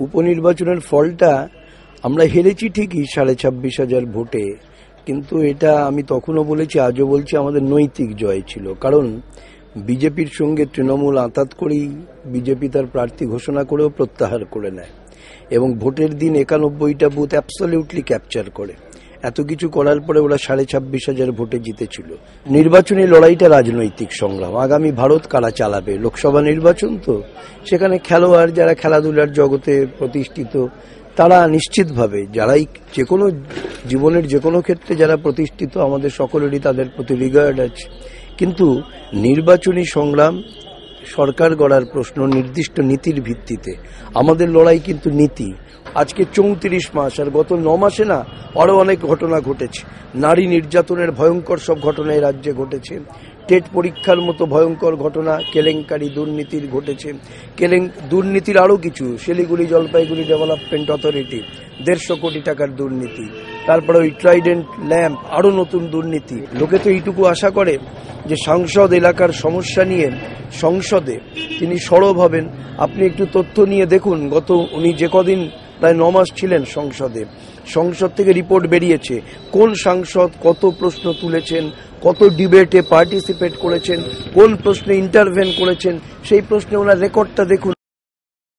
উপনির্বাচনের ফলটা আমরা হেরেছি ঠিকই 26,500 ভোটে, কিন্তু এটা আমি তখনও বলেছি, আজও বলছি, আমাদের নৈতিক জয় ছিল। কারণ বিজেপির সঙ্গে তৃণমূল আঁতাত করেই বিজেপি তার প্রার্থী ঘোষণা করেও প্রত্যাহার করে নেয় এবং ভোটের দিন 91টা বুথ অ্যাবসলিউটলি ক্যাপচার করে। এত কিছু করার পরে ওরা 26,500 ভোটে জিতেছিল। নির্বাচনী লড়াইটা রাজনৈতিক সংগ্রাম। আগামী ভারত কারা চালাবে, লোকসভা নির্বাচন তো, সেখানে খেলোয়াড় যারা খেলাধুলার জগতে প্রতিষ্ঠিত তারা নিশ্চিতভাবে, যারাই যে কোনো জীবনের যে কোনো ক্ষেত্রে যারা প্রতিষ্ঠিত, আমাদের সকলেরই তাদের প্রতি রিগার্ড আছে। কিন্তু নির্বাচনী সংগ্রাম সরকার গড়ার প্রশ্ন নির্দিষ্ট নীতির ভিত্তিতে। আমাদের লড়াই কিন্তু নীতি। আজকে 34 মাস, আর গত 9 মাসে না আরও অনেক ঘটনা ঘটেছে। নারী নির্যাতনের ভয়ঙ্কর সব ঘটনা এই রাজ্যে ঘটেছে। টেট পরীক্ষার মতো ভয়ঙ্কর ঘটনা, কেলেঙ্কারি, দুর্নীতির ঘটেছে। দুর্নীতির আরও কিছু, শিলিগুড়ি জলপাইগুড়ি ডেভেলপমেন্ট অথরিটি 150 কোটি টাকার দুর্নীতি, তারপরে ওই ট্রাইডেন্ট ল্যাম্প, আরও নতুন দুর্নীতি। লোকে তো এইটুকু আশা করে যে সাংসদ এলাকার সমস্যা নিয়ে সংসদে তিনি সরব হবেন। আপনি একটু তথ্য নিয়ে দেখুন, উনি যে কদিন প্রায় 9 মাস ছিলেন সংসদে, সংসদ থেকে রিপোর্ট বেরিয়েছে কোন সাংসদ কত প্রশ্ন তুলেছেন, কত ডিবেটে পার্টিসিপেট করেছেন, কোন প্রশ্নে ইন্টারভেন করেছেন, সেই প্রশ্নে ওনার রেকর্ডটা দেখুন।